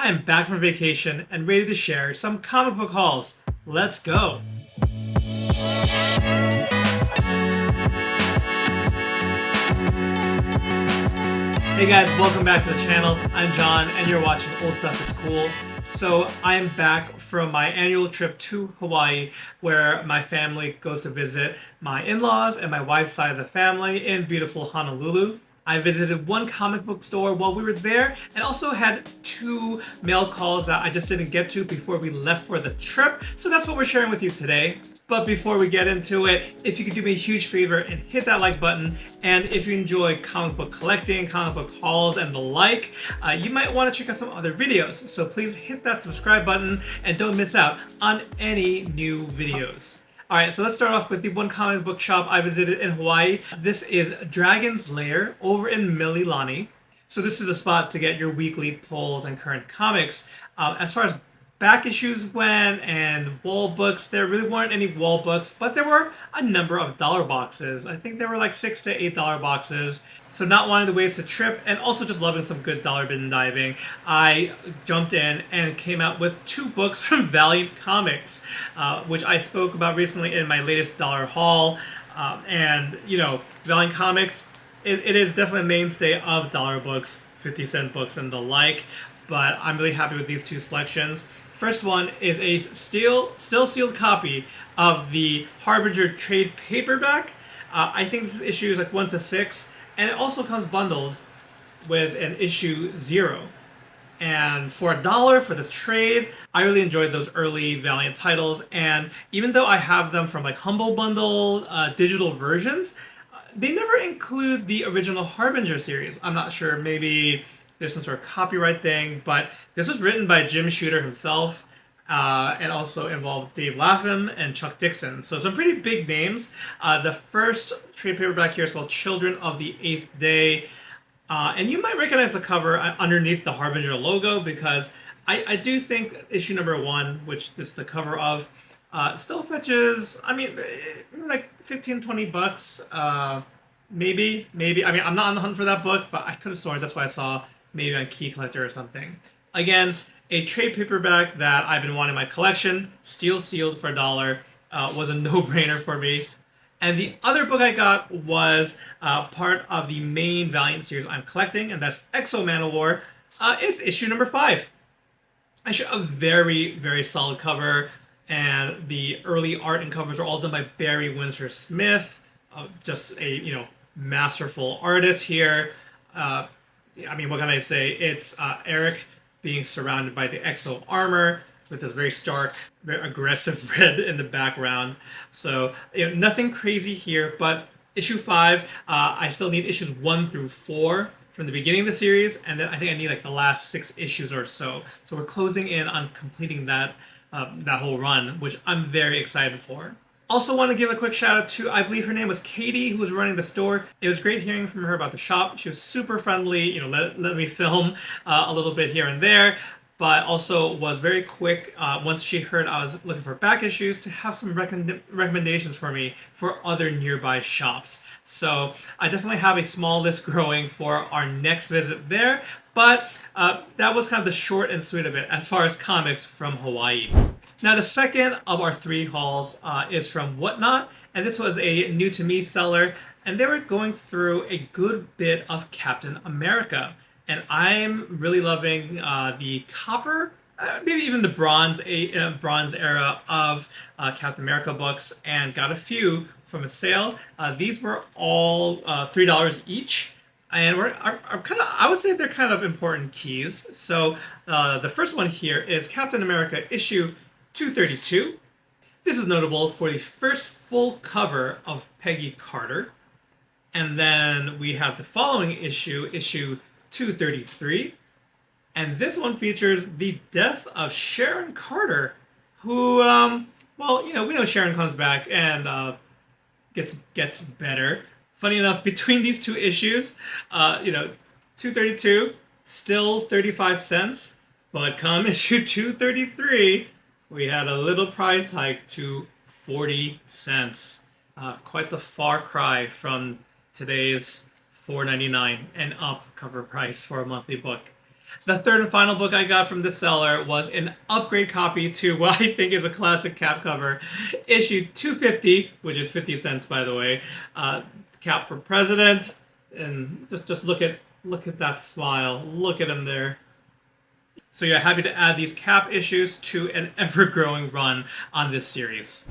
I am back from vacation and ready to share some comic book hauls. Let's go! Hey guys, welcome back to the channel. I'm John and you're watching Old Stuff is Cool. So I am back from my annual trip to Hawaii where my family goes to visit my in-laws and my wife's side of the family in beautiful Honolulu. I visited one comic book store while we were there and also had 2 mail calls that I just didn't get to before we left for the trip. So that's what we're sharing with you today. But before we get into it, if you could do me a huge favor and hit that like button, and if you enjoy comic book collecting, comic book hauls, and the like, you might want to check out some other videos. So please hit that subscribe button and don't miss out on any new videos. Alright, so let's start off with the one comic book shop I visited in Hawaii. This is Dragon's Lair over in Mililani. So this is a spot to get your weekly pulls and current comics. As far as back issues went and wall books, there really weren't any wall books, but there were a number of dollar boxes. I think there were like $6 to $8 boxes. So not wanting to waste a trip and also just loving some good dollar bin diving, I jumped in and came out with 2 books from Valiant Comics, which I spoke about recently in my latest dollar haul. And you know, Valiant Comics, it is definitely a mainstay of dollar books, 50-cent books and the like, but I'm really happy with these 2 selections. First one is a still sealed copy of the Harbinger trade paperback. I think this issue is like 1 to 6, and it also comes bundled with an issue 0. And for $1 for this trade, I really enjoyed those early Valiant titles. And even though I have them from like Humble Bundle digital versions, they never include the original Harbinger series. I'm not sure, maybe there's some sort of copyright thing, but this was written by Jim Shooter himself, and also involved Dave Lapham and Chuck Dixon. So some pretty big names. The first trade paperback here is called Children of the Eighth Day. And you might recognize the cover underneath the Harbinger logo, because I do think issue number 1, which this is the cover of, still fetches, I mean, like 15, 20 bucks. Maybe. I mean, I'm not on the hunt for that book, but I could have sworn that's why I saw maybe on Key Collector or something. Again, a trade paperback that I've been wanting in my collection, steel sealed for $1, was a no-brainer for me. And the other book I got was part of the main Valiant series I'm collecting, and that's X-O Manowar. It's issue number 5. Actually, a very, very solid cover, and the early art and covers are all done by Barry Windsor Smith. Just a masterful artist here. I mean, what can I say? It's Eric being surrounded by the X-O armor with this very stark, very aggressive red in the background. So, nothing crazy here, but issue 5, I still need issues 1 through 4 from the beginning of the series, and then I think I need like the last 6 issues or so. So we're closing in on completing that whole run, which I'm very excited for. Also want to give a quick shout out to, I believe her name was Katie, who was running the store. It was great hearing from her about the shop. She was super friendly, let me film a little bit here and there, but also was very quick once she heard I was looking for back issues to have some recommendations for me for other nearby shops. So I definitely have a small list growing for our next visit there, but that was kind of the short and sweet of it as far as comics from Hawaii. Now the second of our 3 hauls is from Whatnot, and this was a new to me seller, and they were going through a good bit of Captain America. And I'm really loving the copper, maybe even the bronze era of Captain America books, and got a few from a sale. These were all $3 each, and I would say they're kind of important keys. So the first one here is Captain America issue 232. This is notable for the first full cover of Peggy Carter. And then we have the following issue, issue 233. And this one features the death of Sharon Carter, who, well, we know Sharon comes back and gets better. Funny enough, between these 2 issues, 232, still 35 cents. But come issue 233, we had a little price hike to 40 cents. Quite the far cry from today's $4.99 and up cover price for a monthly book. The third and final book I got from this seller was an upgrade copy to what I think is a classic Cap cover, issue 250, which is 50 cents by the way. Cap for President, and just look at that smile. Look at him there. So yeah, happy to add these Cap issues to an ever-growing run on this series.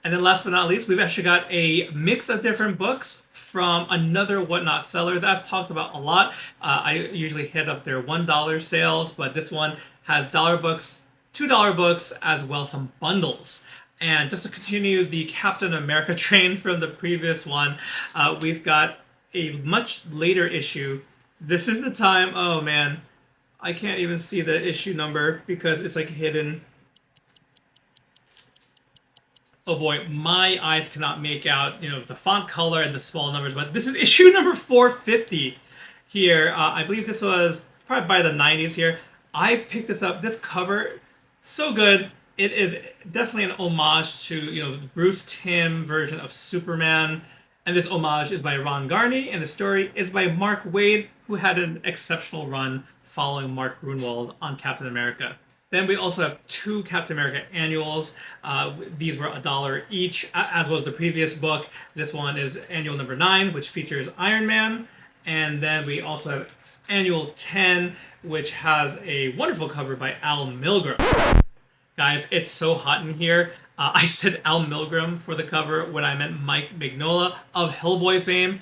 And then last but not least, we've actually got a mix of different books from another Whatnot seller that I've talked about a lot. I usually hit up their $1 sales, but this one has dollar books, $2 books, as well as some bundles. And just to continue the Captain America train from the previous one, we've got a much later issue. This is the time, oh man, I can't even see the issue number because it's like hidden. Oh boy, my eyes cannot make out, the font color and the small numbers, but this is issue number 450 here. I believe this was probably by the 90s here. I picked this up. This cover, so good. It is definitely an homage to, the Bruce Timm version of Superman. And this homage is by Ron Garney, and the story is by Mark Waid, who had an exceptional run following Mark Gruenwald on Captain America. Then we also have 2 Captain America annuals. These were $1 each, as was the previous book. This one is annual number 9, which features Iron Man. And then we also have annual 10, which has a wonderful cover by Al Milgrom. Guys, it's so hot in here. I said Al Milgrom for the cover when I meant Mike Mignola of Hellboy fame.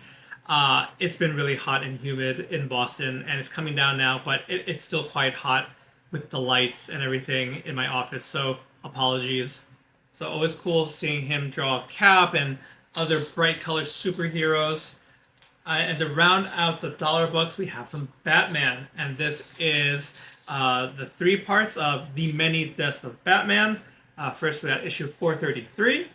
It's been really hot and humid in Boston, and it's coming down now, but it's still quite hot with the lights and everything in my office, so apologies. So always cool seeing him draw Cap and other bright colored superheroes. And to round out the dollar books, we have some Batman, and this is the 3 parts of The Many Deaths of Batman. First we got issue 433.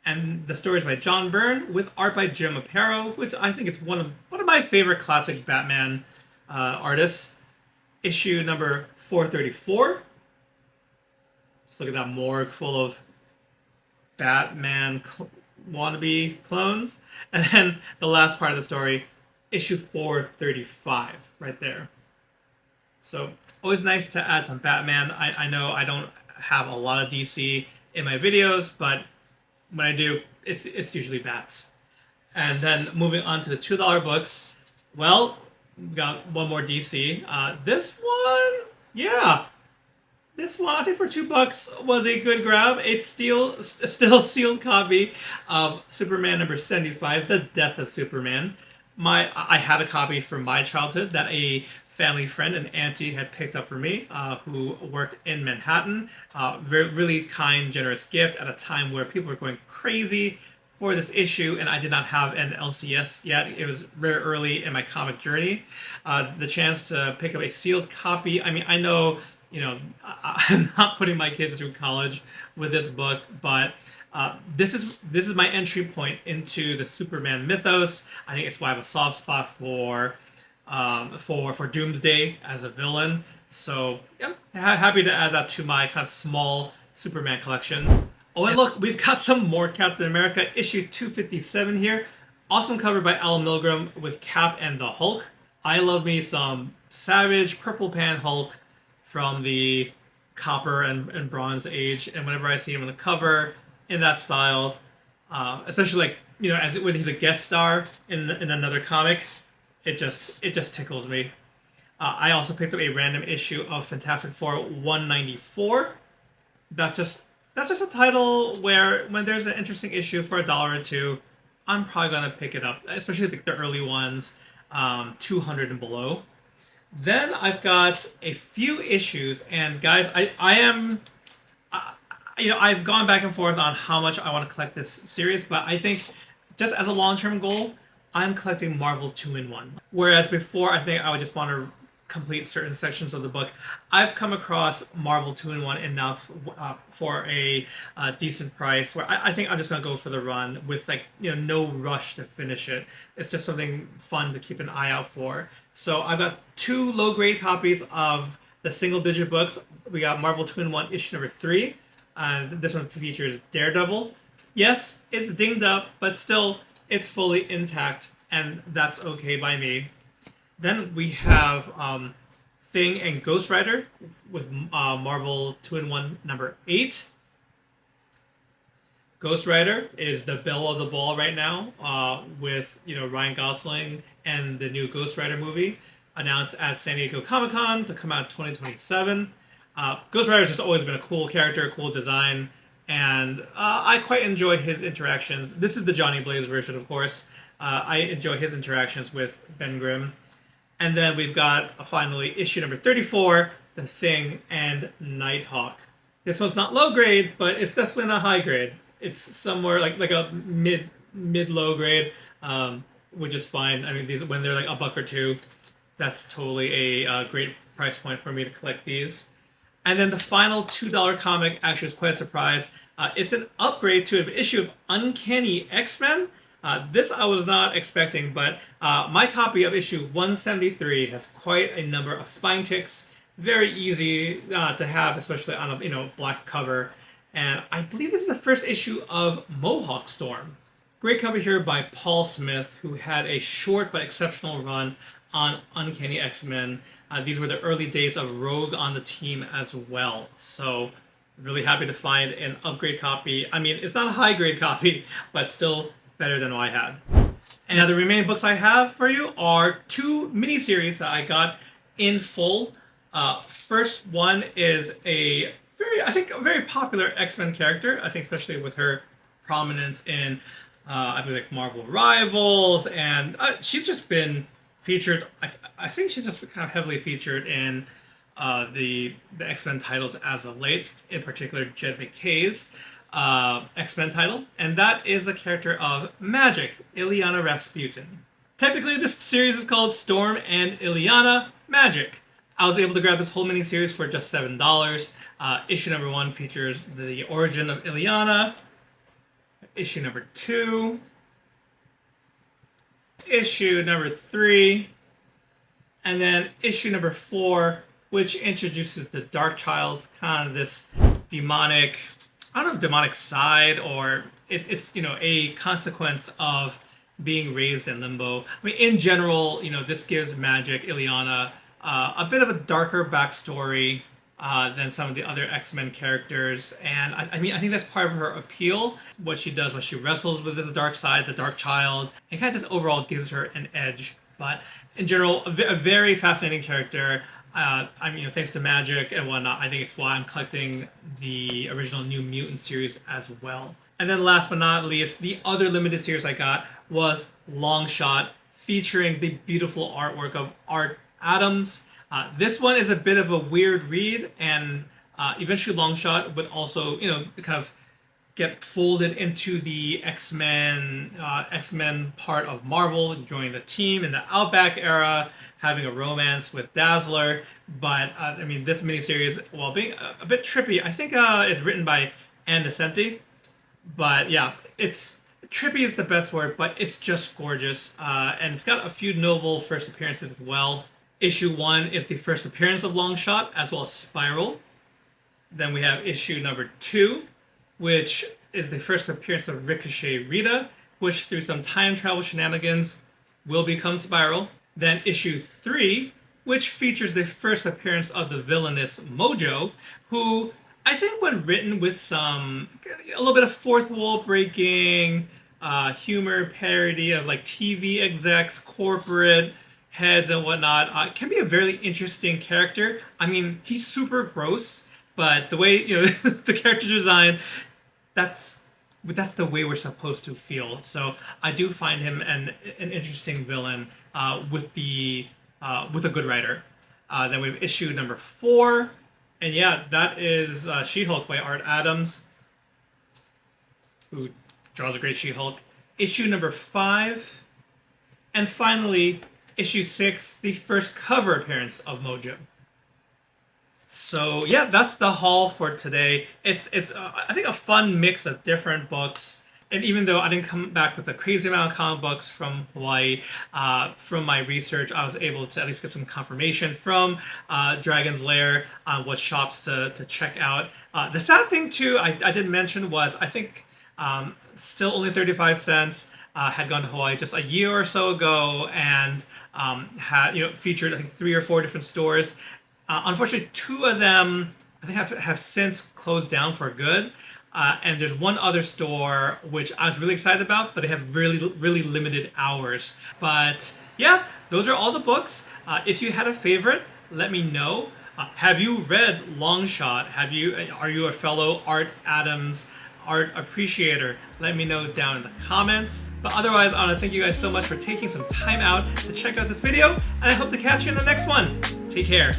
And the story is by John Byrne with art by Jim Aparo, which I think is one of my favorite classic Batman artists. Issue number 434. Just look at that morgue full of Batman wannabe clones. And then the last part of the story, issue 435, right there. So always nice to add some Batman. I know I don't have a lot of DC in my videos, but when I do, it's usually Bats. And then moving on to the $2 books, well, we got one more DC. This one, yeah. This one, I think for $2 was a good grab. A still sealed copy of Superman number 75, The Death of Superman. I had a copy from my childhood that a family friend, an auntie, had picked up for me, who worked in Manhattan. Really kind, generous gift at a time where people were going crazy for this issue, and I did not have an LCS yet. It was very early in my comic journey. The chance to pick up a sealed copy, I mean, I know, I'm not putting my kids through college with this book, but this is my entry point into the Superman mythos. I think it's why I have a soft spot for Doomsday as a villain. So yeah, happy to add that to my kind of small Superman collection. Oh, and look, we've got some more Captain America, issue 257 here. Awesome cover by Al Milgrom with Cap and the Hulk. I love me some Savage Purple Pan Hulk from the Copper and Bronze Age, and whenever I see him on the cover in that style, especially like when he's a guest star in another comic, it just tickles me. I also picked up a random issue of Fantastic Four 194. That's just a title where when there's an interesting issue for $1 or $2, I'm probably gonna pick it up, especially the early ones, 200 and below. Then I've got a few issues, and guys, I've gone back and forth on how much I want to collect this series, but I think just as a long-term goal, I'm collecting Marvel 2-in-1. Whereas before, I think I would just want to complete certain sections of the book. I've come across Marvel 2-in-1 enough for a decent price, where I think I'm just going to go for the run with no rush to finish it. It's just something fun to keep an eye out for. So I've got 2 low-grade copies of the single-digit books. We got Marvel 2-in-1 issue number 3. This one features Daredevil. Yes, it's dinged up, but still, it's fully intact, and that's okay by me. Then we have Thing and Ghost Rider with Marvel 2-in-1 number 8. Ghost Rider is the belle of the ball right now, with Ryan Gosling and the new Ghost Rider movie announced at San Diego Comic-Con to come out in 2027. Ghost Rider's just always been a cool character, cool design, and I quite enjoy his interactions. This is the Johnny Blaze version, of course. I enjoy his interactions with Ben Grimm. And then we've got finally issue number 34, The Thing and Nighthawk. This one's not low grade, but it's definitely not high grade. It's somewhere like a mid low grade, which is fine. I mean, these when they're like $1 or $2, that's totally a great price point for me to collect these. And then the final $2 comic actually is quite a surprise. It's an upgrade to an issue of Uncanny X-Men. This I was not expecting, but my copy of issue 173 has quite a number of spine ticks. Very easy to have, especially on a black cover. And I believe this is the first issue of Mohawk Storm. Great cover here by Paul Smith, who had a short but exceptional run on Uncanny X-Men. These were the early days of Rogue on the team as well. So really happy to find an upgrade copy. I mean, it's not a high grade copy, but still better than what I had. And now the remaining books I have for you are 2 miniseries that I got in full. First one is a very popular X-Men character. I think especially with her prominence in I believe like Marvel Rivals, and she's just been featured. I think she's just kind of heavily featured in the X-Men titles as of late. In particular, Jed McKay's X-Men title, and that is the character of Magik, Illyana Rasputin. Technically, this series is called Storm and Illyana Magik. I was able to grab this whole miniseries for just $7. Issue number 1 features the origin of Illyana. Issue number 2. Issue number 3. And then issue number 4, which introduces the Darkchild, kind of this demonic, I don't know if demonic side or it's a consequence of being raised in limbo. I mean, in general, this gives Magik, Illyana, a bit of a darker backstory than some of the other X-Men characters, and I think that's part of her appeal. What she does when she wrestles with this dark side, the Darkchild, it kind of just overall gives her an edge. But in general, a very fascinating character. Thanks to Magik and whatnot, I think it's why I'm collecting the original New Mutant series as well. And then last but not least, the other limited series I got was Longshot, featuring the beautiful artwork of Art Adams. This one is a bit of a weird read, and eventually Longshot would also, kind of get folded into the X-Men part of Marvel, joining the team in the Outback era, having a romance with Dazzler. But this miniseries, while being a bit trippy, I think is written by Ann Nesenti. But yeah, it's trippy is the best word, but it's just gorgeous, and it's got a few notable first appearances as well. Issue 1 is the first appearance of Longshot, as well as Spiral. Then we have issue number 2, which is the first appearance of Ricochet Rita, which through some time travel shenanigans will become Spiral. Then issue 3, which features the first appearance of the villainous Mojo, who I think when written with a little bit of fourth wall breaking, humor, parody of like TV execs, corporate heads and whatnot, can be a very interesting character. I mean, he's super gross, but the way the character design, that's the way we're supposed to feel. So I do find him an interesting villain with a good writer. Then we have issue number 4, and yeah, that is She-Hulk by Art Adams, who draws a great She-Hulk. Issue number 5, and finally issue 6, the first cover appearance of Mojo. So yeah, that's the haul for today. It's I think a fun mix of different books. And even though I didn't come back with a crazy amount of comic books from Hawaii, from my research, I was able to at least get some confirmation from Dragon's Lair on what shops to check out. The sad thing too, I didn't mention was I think still only 35 cents. Had gone to Hawaii just a year or so ago and had featured I think 3 or 4 different stores. Unfortunately, two of them I think have since closed down for good. And there's one other store which I was really excited about, but they have really limited hours. But yeah, those are all the books. If you had a favorite, let me know. Have you read Longshot? Are you a fellow Art Adams art appreciator? Let me know down in the comments. But otherwise, I want to thank you guys so much for taking some time out to check out this video, and I hope to catch you in the next one. Take care.